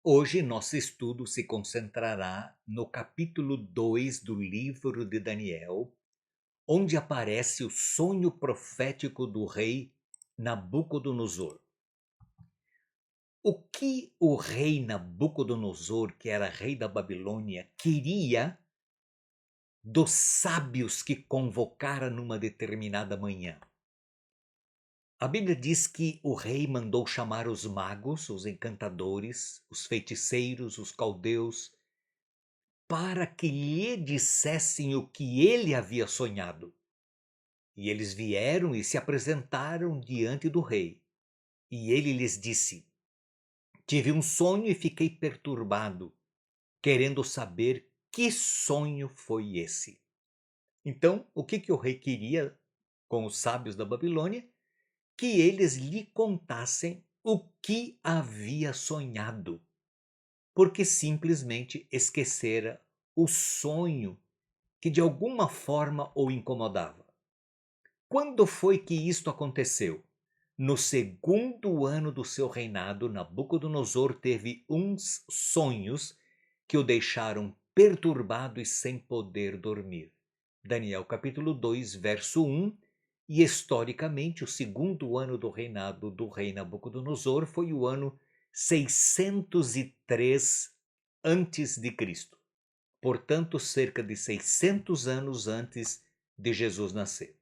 Hoje nosso estudo se concentrará no capítulo 2 do livro de Daniel, onde aparece o sonho profético do rei Nabucodonosor. O que o rei Nabucodonosor, que era rei da Babilônia, queria dos sábios que convocara numa determinada manhã? A Bíblia diz que o rei mandou chamar os magos, os encantadores, os feiticeiros, os caldeus, para que lhe dissessem o que ele havia sonhado. E eles vieram e se apresentaram diante do rei. E ele lhes disse: Tive um sonho e fiquei perturbado, querendo saber que sonho foi esse. Então, o que o rei queria com os sábios da Babilônia? Que eles lhe contassem o que havia sonhado, porque simplesmente esquecera o sonho que de alguma forma o incomodava. Quando foi que isto aconteceu? No segundo ano do seu reinado, Nabucodonosor teve uns sonhos que o deixaram perturbado e sem poder dormir. Daniel capítulo 2, verso 1. E historicamente, o segundo ano do reinado do rei Nabucodonosor foi o ano 603 antes de Cristo. Portanto, cerca de 600 anos antes de Jesus nascer.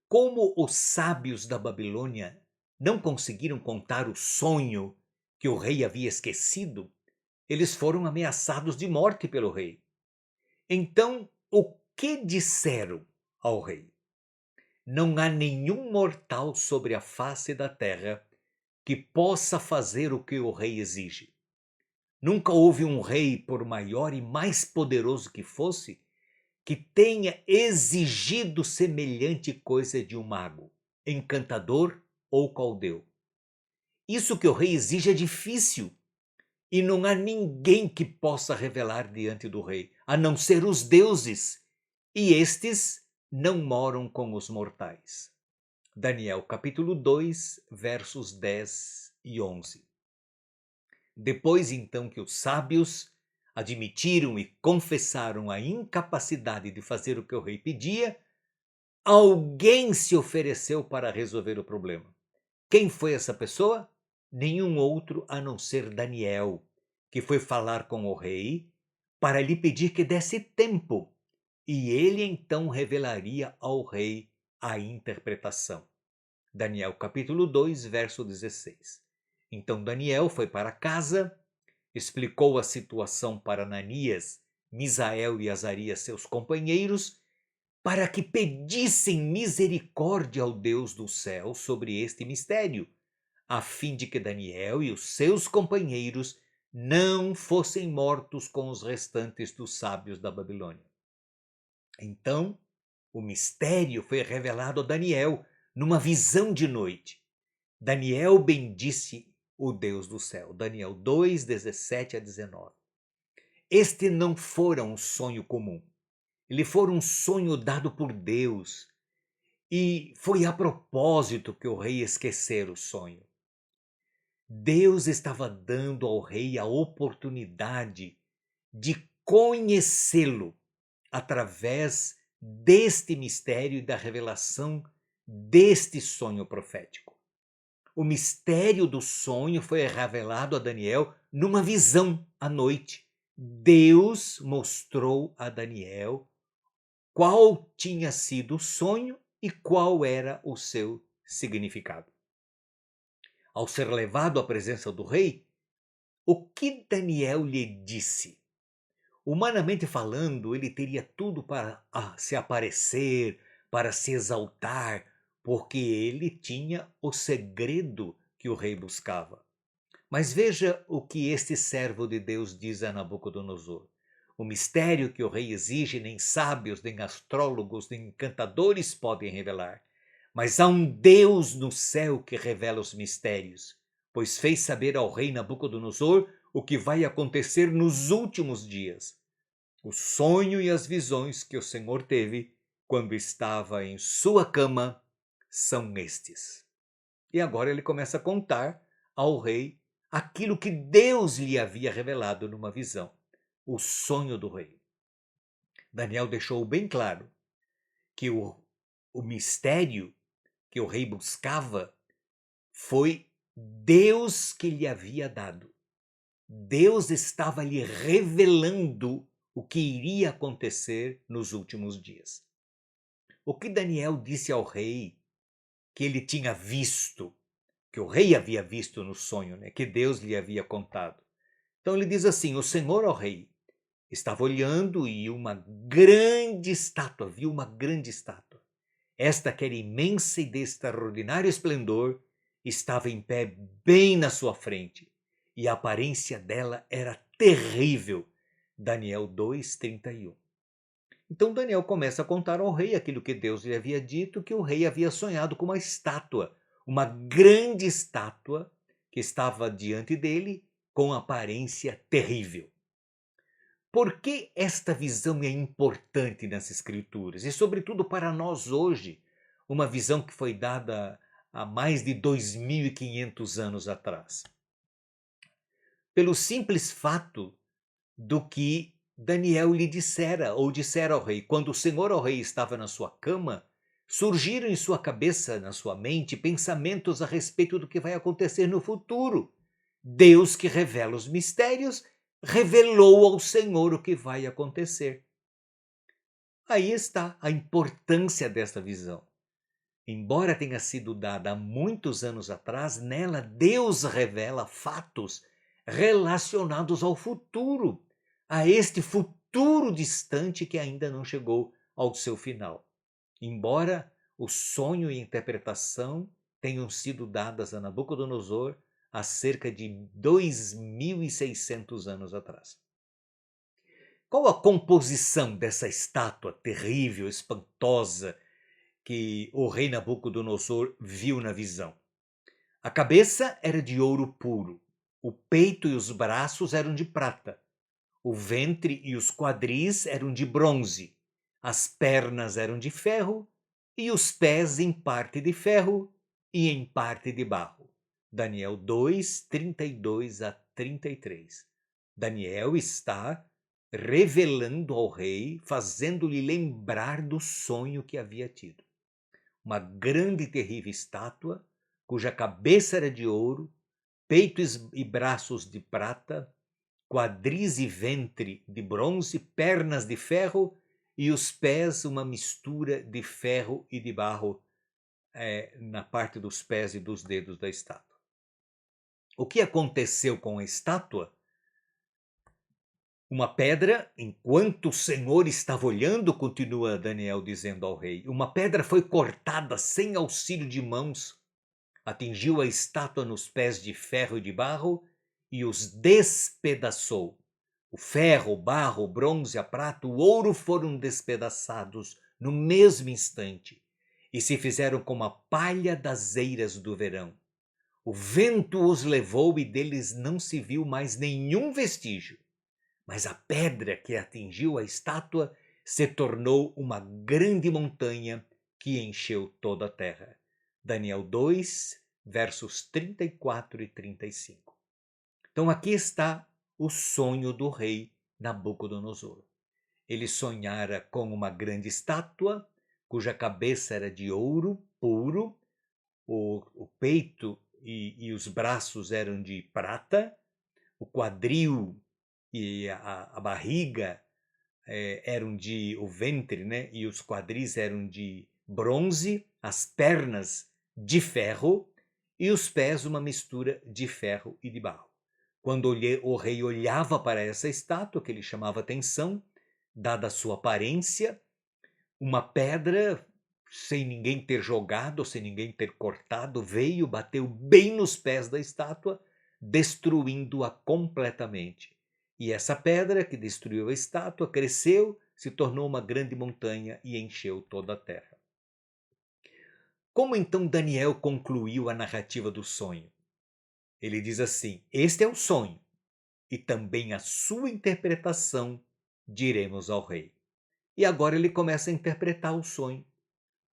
Como os sábios da Babilônia não conseguiram contar o sonho que o rei havia esquecido, eles foram ameaçados de morte pelo rei. Então, o que disseram ao rei? Não há nenhum mortal sobre a face da terra que possa fazer o que o rei exige. Nunca houve um rei, por maior e mais poderoso que fosse, que tenha exigido semelhante coisa de um mago, encantador ou caldeu. Isso que o rei exige é difícil, e não há ninguém que possa revelar diante do rei, a não ser os deuses, e estes não moram com os mortais. Daniel capítulo 2, versos 10 e 11. Depois então que os sábios admitiram e confessaram a incapacidade de fazer o que o rei pedia, alguém se ofereceu para resolver o problema. Quem foi essa pessoa? Nenhum outro a não ser Daniel, que foi falar com o rei para lhe pedir que desse tempo, e ele então revelaria ao rei a interpretação. Daniel capítulo 2, verso 16. Então Daniel foi para casa, explicou a situação para Ananias, Misael e Azarias, seus companheiros, para que pedissem misericórdia ao Deus do céu sobre este mistério, a fim de que Daniel e os seus companheiros não fossem mortos com os restantes dos sábios da Babilônia. Então, o mistério foi revelado a Daniel numa visão de noite. Daniel bendisse o Deus do céu. Daniel 2, 17 a 19. Este não fora um sonho comum. Ele fora um sonho dado por Deus. E foi a propósito que o rei esquecera o sonho. Deus estava dando ao rei a oportunidade de conhecê-lo através deste mistério e da revelação deste sonho profético. O mistério do sonho foi revelado a Daniel numa visão à noite. Deus mostrou a Daniel qual tinha sido o sonho e qual era o seu significado. Ao ser levado à presença do rei, o que Daniel lhe disse? Humanamente falando, ele teria tudo para se aparecer, para se exaltar, porque ele tinha o segredo que o rei buscava. Mas veja o que este servo de Deus diz a Nabucodonosor. O mistério que o rei exige, nem sábios, nem astrólogos, nem encantadores podem revelar. Mas há um Deus no céu que revela os mistérios, pois fez saber ao rei Nabucodonosor o que vai acontecer nos últimos dias. O sonho e as visões que o Senhor teve quando estava em sua cama são estes. E agora ele começa a contar ao rei aquilo que Deus lhe havia revelado numa visão, o sonho do rei. Daniel deixou bem claro que o mistério que o rei buscava foi Deus que lhe havia dado. Deus estava lhe revelando o que iria acontecer nos últimos dias. O que Daniel disse ao rei que ele tinha visto, que o rei havia visto no sonho, né, que Deus lhe havia contado. Então ele diz assim: o Senhor, ó rei, estava olhando e uma grande estátua, viu uma grande estátua. Esta que era imensa e de extraordinário esplendor, estava em pé bem na sua frente, e a aparência dela era terrível. Daniel 2:31. Então Daniel começa a contar ao rei aquilo que Deus lhe havia dito, que o rei havia sonhado com uma estátua, uma grande estátua que estava diante dele com aparência terrível. Por que esta visão é importante nas Escrituras? E, sobretudo, para nós hoje, uma visão que foi dada há mais de 2.500 anos atrás. Pelo simples fato do que Daniel lhe dissera, ou dissera ao rei. Quando o Senhor, ao rei, estava na sua cama, surgiram em sua cabeça, na sua mente, pensamentos a respeito do que vai acontecer no futuro. Deus, que revela os mistérios, revelou ao Senhor o que vai acontecer. Aí está a importância desta visão. Embora tenha sido dada há muitos anos atrás, nela Deus revela fatos relacionados ao futuro, a este futuro distante que ainda não chegou ao seu final. Embora o sonho e a interpretação tenham sido dadas a Nabucodonosor há cerca de 2.600 anos atrás. Qual a composição dessa estátua terrível, espantosa, que o rei Nabucodonosor viu na visão? A cabeça era de ouro puro, o peito e os braços eram de prata, o ventre e os quadris eram de bronze, as pernas eram de ferro e os pés em parte de ferro e em parte de barro. Daniel 2:32-33. Daniel está revelando ao rei, fazendo-lhe lembrar do sonho que havia tido. Uma grande e terrível estátua, cuja cabeça era de ouro, peitos e braços de prata, quadris e ventre de bronze, pernas de ferro e os pés uma mistura de ferro e de barro na parte dos pés e dos dedos da estátua. O que aconteceu com a estátua? Uma pedra, enquanto o Senhor estava olhando, continua Daniel dizendo ao rei, uma pedra foi cortada sem auxílio de mãos, atingiu a estátua nos pés de ferro e de barro e os despedaçou. O ferro, o barro, o bronze, a prata, o ouro foram despedaçados no mesmo instante e se fizeram como a palha das eiras do verão. O vento os levou e deles não se viu mais nenhum vestígio. Mas a pedra que atingiu a estátua se tornou uma grande montanha que encheu toda a terra. Daniel 2, versos 34 e 35. Então aqui está o sonho do rei Nabucodonosor. Ele sonhara com uma grande estátua, cuja cabeça era de ouro puro, o peito e os braços eram de prata, o quadril e a barriga eram de o ventre, né, e os quadris eram de bronze, as pernas de ferro e os pés uma mistura de ferro e de barro. Quando o rei olhava para essa estátua, que lhe chamava atenção, dada a sua aparência, uma pedra, sem ninguém ter jogado, sem ninguém ter cortado, veio, bateu bem nos pés da estátua, destruindo-a completamente. E essa pedra que destruiu a estátua cresceu, se tornou uma grande montanha e encheu toda a terra. Como então Daniel concluiu a narrativa do sonho? Ele diz assim: este é o sonho, e também a sua interpretação diremos ao rei. E agora ele começa a interpretar o sonho.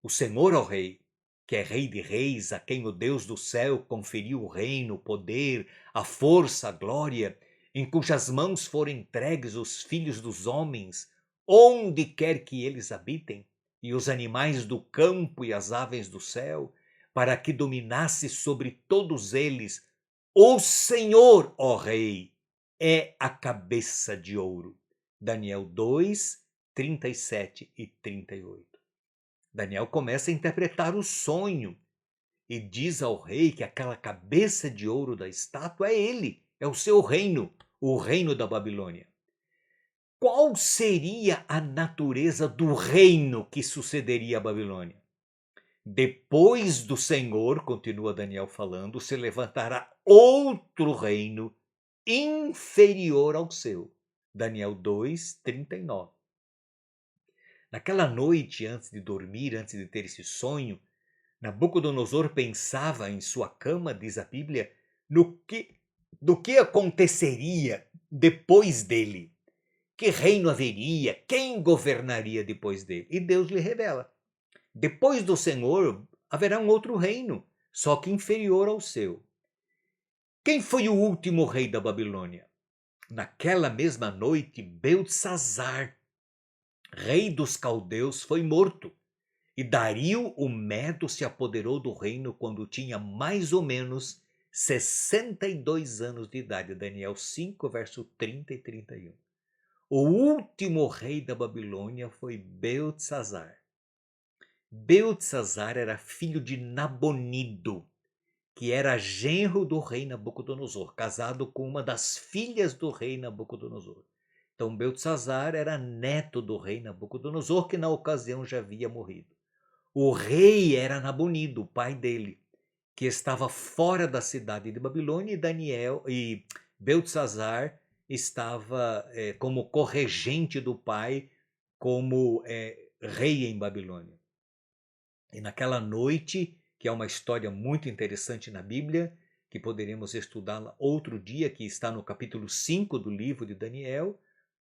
O Senhor, ó rei, que é Rei de Reis, a quem o Deus do céu conferiu o reino, o poder, a força, a glória, em cujas mãos foram entregues os filhos dos homens, onde quer que eles habitem, e os animais do campo e as aves do céu, para que dominasse sobre todos eles. O Senhor, ó Rei, é a cabeça de ouro. Daniel 2, 37 e 38. Daniel começa a interpretar o sonho e diz ao rei que aquela cabeça de ouro da estátua é ele, é o seu reino, o reino da Babilônia. Qual seria a natureza do reino que sucederia à Babilônia? Depois do Senhor, continua Daniel falando, se levantará outro reino inferior ao seu. Daniel 2, 39. Naquela noite, antes de dormir, antes de ter esse sonho, Nabucodonosor pensava em sua cama, diz a Bíblia, do que aconteceria depois dele. Que reino haveria? Quem governaria depois dele? E Deus lhe revela. Depois do Senhor haverá um outro reino, só que inferior ao seu. Quem foi o último rei da Babilônia? Naquela mesma noite, Beltesazar, rei dos caldeus, foi morto. E Dario o Medo se apoderou do reino quando tinha mais ou menos 62 anos de idade. Daniel 5, verso 30 e 31. O último rei da Babilônia foi Beltesazar. Beltesazar era filho de Nabonido, que era genro do rei Nabucodonosor, casado com uma das filhas do rei Nabucodonosor. Então Beltesazar era neto do rei Nabucodonosor, que na ocasião já havia morrido. O rei era Nabonido, o pai dele, que estava fora da cidade de Babilônia, e Beltesazar estava como corregente do pai, como rei em Babilônia. E naquela noite, que é uma história muito interessante na Bíblia, que poderemos estudá-la outro dia, que está no capítulo 5 do livro de Daniel,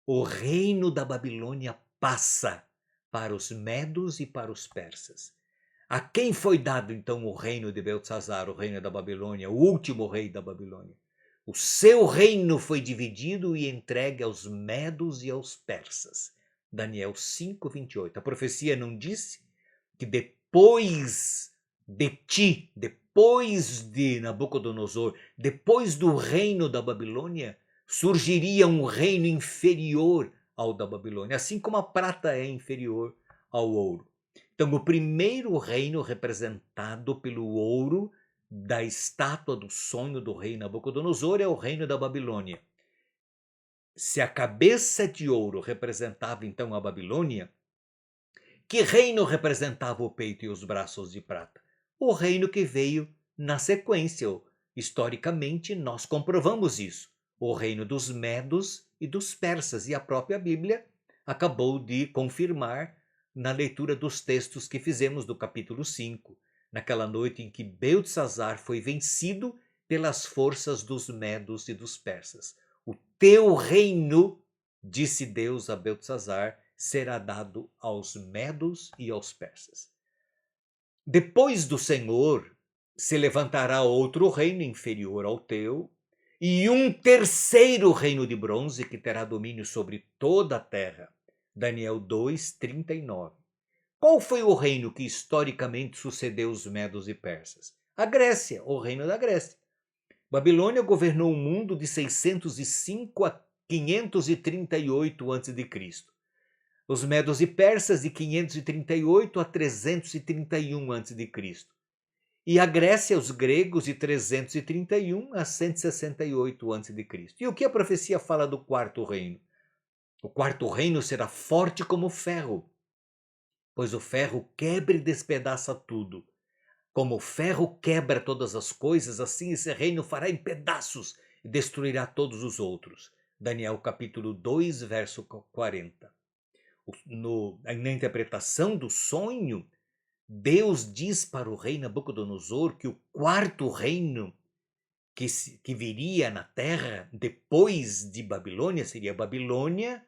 o reino da Babilônia passa para os medos e para os persas. A quem foi dado então o reino de Beltesazar, o reino da Babilônia, o último rei da Babilônia? O seu reino foi dividido e entregue aos medos e aos persas. Daniel 5, 28. A profecia não disse que depois de ti, depois de Nabucodonosor, depois do reino da Babilônia, surgiria um reino inferior ao da Babilônia, assim como a prata é inferior ao ouro. Então, o primeiro reino representado pelo ouro da estátua do sonho do rei Nabucodonosor é o reino da Babilônia. Se a cabeça de ouro representava então a Babilônia, que reino representava o peito e os braços de prata? O reino que veio na sequência. Historicamente, nós comprovamos isso. O reino dos medos e dos persas. E a própria Bíblia acabou de confirmar na leitura dos textos que fizemos do capítulo 5, naquela noite em que Beltesazar foi vencido pelas forças dos medos e dos persas. O teu reino, disse Deus a Beltesazar, será dado aos medos e aos persas. Depois do Senhor se levantará outro reino inferior ao teu, e um terceiro reino de bronze que terá domínio sobre toda a terra. Daniel 2, 39. Qual foi o reino que historicamente sucedeu os medos e persas? A Grécia, o reino da Grécia. Babilônia governou o mundo de 605 a 538 a.C. Os medos e persas de 538 a 331 a.C. E a Grécia, os gregos, de 331 a 168 a.C. E o que a profecia fala do quarto reino? O quarto reino será forte como ferro, pois o ferro quebra e despedaça tudo. Como o ferro quebra todas as coisas, assim esse reino fará em pedaços e destruirá todos os outros. Daniel capítulo 2, verso 40. Na interpretação do sonho, Deus diz para o rei Nabucodonosor que o quarto reino que viria na terra depois de Babilônia seria Babilônia,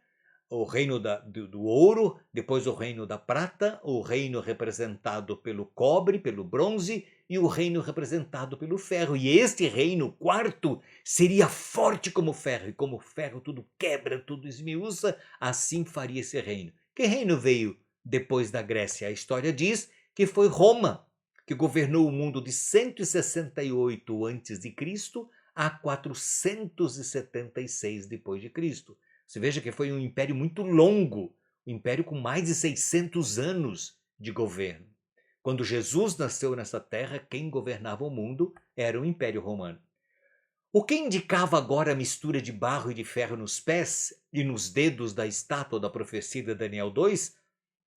o reino do ouro, depois o reino da prata, o reino representado pelo cobre, pelo bronze, e o reino representado pelo ferro. E este reino, o quarto, seria forte como ferro, e como ferro tudo quebra, tudo esmiuça, assim faria esse reino. Que reino veio depois da Grécia? A história diz que foi Roma, que governou o mundo de 168 a.C. a 476 depois de Cristo. Você veja que foi um império muito longo, um império com mais de 600 anos de governo. Quando Jesus nasceu nessa terra, quem governava o mundo era o Império Romano. O que indicava agora a mistura de barro e de ferro nos pés e nos dedos da estátua da profecia de Daniel 2?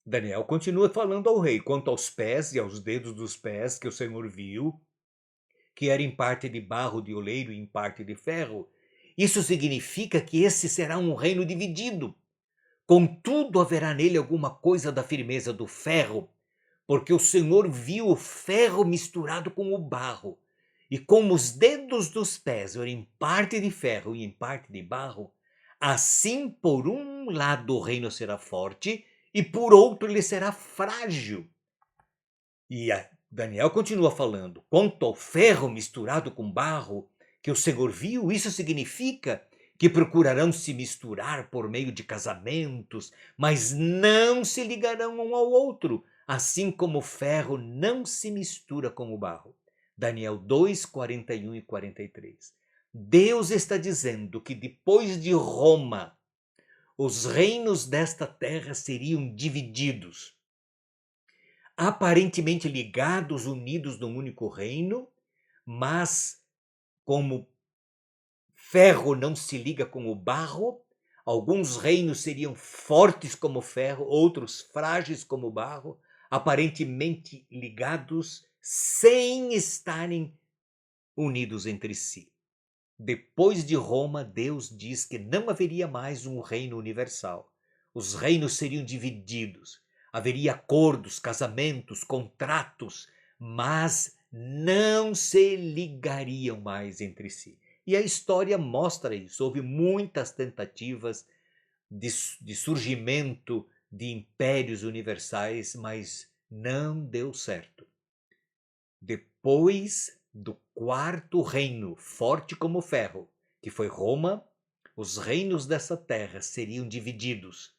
Daniel continua falando ao rei, quanto aos pés e aos dedos dos pés que o Senhor viu, que era em parte de barro de oleiro e em parte de ferro. Isso significa que esse será um reino dividido. Contudo, haverá nele alguma coisa da firmeza do ferro, porque o Senhor viu o ferro misturado com o barro. E como os dedos dos pés eram em parte de ferro e em parte de barro, assim por um lado o reino será forte e por outro ele será frágil. E Daniel continua falando, quanto ao ferro misturado com barro que o Senhor viu, isso significa que procurarão se misturar por meio de casamentos, mas não se ligarão um ao outro, assim como o ferro não se mistura com o barro. Daniel 2, 41 e 43. Deus está dizendo que depois de Roma, os reinos desta terra seriam divididos, aparentemente ligados, unidos num único reino, mas como ferro não se liga com o barro, alguns reinos seriam fortes como ferro, outros frágeis como barro, aparentemente ligados sem estarem unidos entre si. Depois de Roma, Deus diz que não haveria mais um reino universal. Os reinos seriam divididos. Haveria acordos, casamentos, contratos, mas não se ligariam mais entre si. E a história mostra isso. Houve muitas tentativas de surgimento de impérios universais, mas não deu certo. Depois do quarto reino, forte como ferro, que foi Roma, os reinos dessa terra seriam divididos.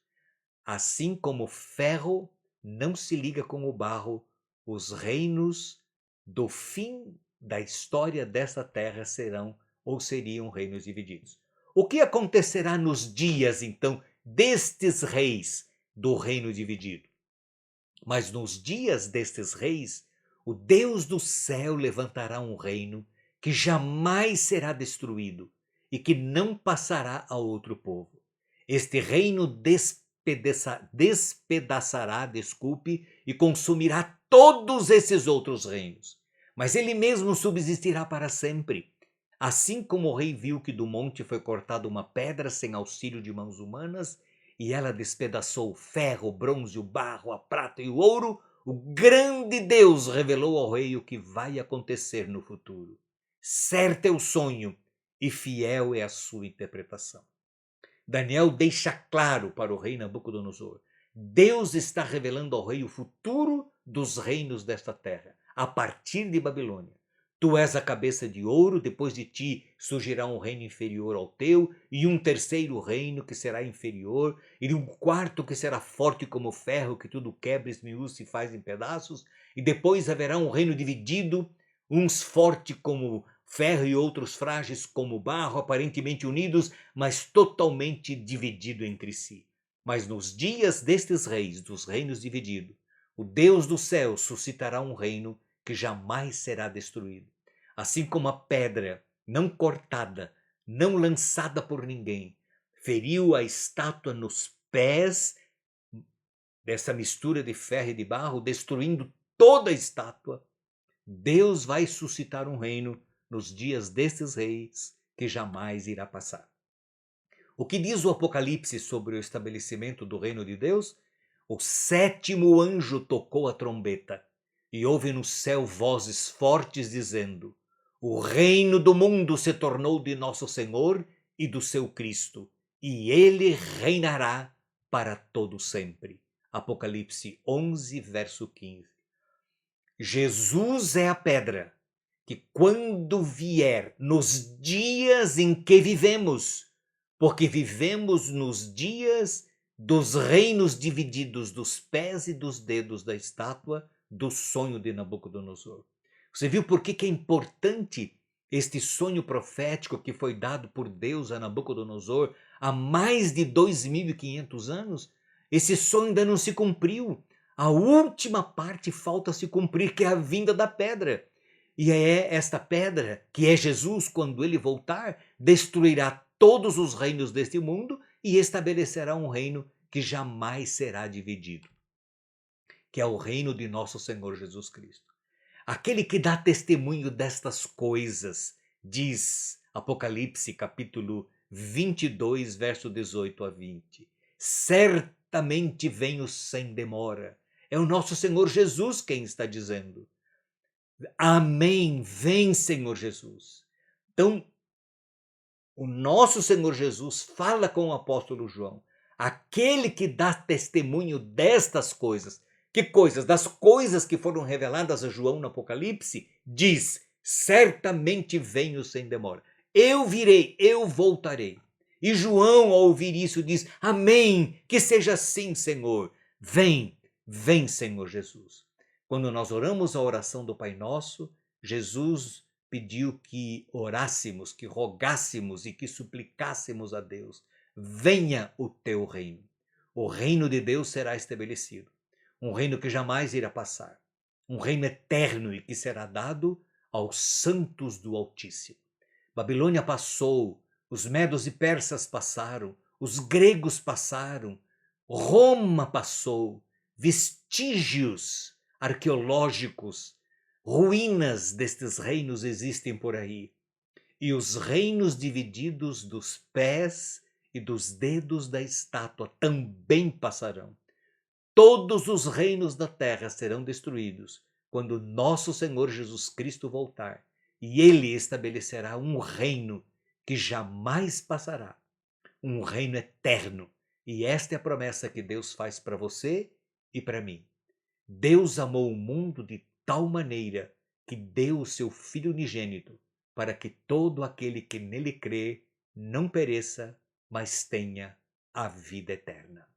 Assim como o ferro não se liga com o barro, os reinos do fim da história dessa terra serão ou seriam reinos divididos. O que acontecerá nos dias, então, destes reis do reino dividido? Mas nos dias destes reis, o Deus do céu levantará um reino que jamais será destruído e que não passará a outro povo. Este reino despedaçará, e consumirá todos esses outros reinos. Mas ele mesmo subsistirá para sempre. Assim como o rei viu que do monte foi cortada uma pedra sem auxílio de mãos humanas, e ela despedaçou o ferro, o bronze, o barro, a prata e o ouro, o grande Deus revelou ao rei o que vai acontecer no futuro. Certo é o sonho e fiel é a sua interpretação. Daniel deixa claro para o rei Nabucodonosor: Deus está revelando ao rei o futuro dos reinos desta terra, a partir de Babilônia. Tu és a cabeça de ouro, depois de ti surgirá um reino inferior ao teu, e um terceiro reino que será inferior, e um quarto que será forte como ferro, que tudo quebra, esmiuça e faz em pedaços, e depois haverá um reino dividido, uns fortes como ferro e outros frágeis como barro, aparentemente unidos, mas totalmente divididos entre si. Mas nos dias destes reis, dos reinos divididos, o Deus do céu suscitará um reino que jamais será destruído. Assim como a pedra não cortada, não lançada por ninguém, feriu a estátua nos pés dessa mistura de ferro e de barro, destruindo toda a estátua, Deus vai suscitar um reino nos dias destes reis que jamais irá passar. O que diz o Apocalipse sobre o estabelecimento do reino de Deus? O sétimo anjo tocou a trombeta e houve no céu vozes fortes dizendo: o reino do mundo se tornou de nosso Senhor e do seu Cristo, e ele reinará para todo sempre. Apocalipse 11, verso 15. Jesus é a pedra que, quando vier nos dias em que vivemos, porque vivemos nos dias dos reinos divididos dos pés e dos dedos da estátua do sonho de Nabucodonosor. Você viu por que é importante este sonho profético que foi dado por Deus a Nabucodonosor há mais de 2.500 anos? Esse sonho ainda não se cumpriu. A última parte falta se cumprir, que é a vinda da pedra. E é esta pedra, que é Jesus, quando ele voltar, destruirá todos os reinos deste mundo e estabelecerá um reino que jamais será dividido, que é o reino de nosso Senhor Jesus Cristo. Aquele que dá testemunho destas coisas, diz Apocalipse capítulo 22, verso 18 a 20. Certamente venho sem demora. É o nosso Senhor Jesus quem está dizendo. Amém, vem Senhor Jesus. Então, o nosso Senhor Jesus fala com o apóstolo João, aquele que dá testemunho destas coisas. Que coisas? Das coisas que foram reveladas a João no Apocalipse, diz: certamente venho sem demora. Eu virei, eu voltarei. E João, ao ouvir isso, diz: amém, que seja assim, Senhor. Vem, vem, Senhor Jesus. Quando nós oramos a oração do Pai Nosso, Jesus pediu que orássemos, que rogássemos e que suplicássemos a Deus: venha o teu reino. O reino de Deus será estabelecido. Um reino que jamais irá passar. Um reino eterno e que será dado aos santos do Altíssimo. Babilônia passou, os medos e persas passaram, os gregos passaram, Roma passou, vestígios arqueológicos, ruínas destes reinos existem por aí. E os reinos divididos dos pés e dos dedos da estátua também passarão. Todos os reinos da terra serão destruídos quando nosso Senhor Jesus Cristo voltar. E ele estabelecerá um reino que jamais passará. Um reino eterno. E esta é a promessa que Deus faz para você e para mim. Deus amou o mundo de tal maneira que deu o seu Filho unigênito, para que todo aquele que nele crê não pereça, mas tenha a vida eterna.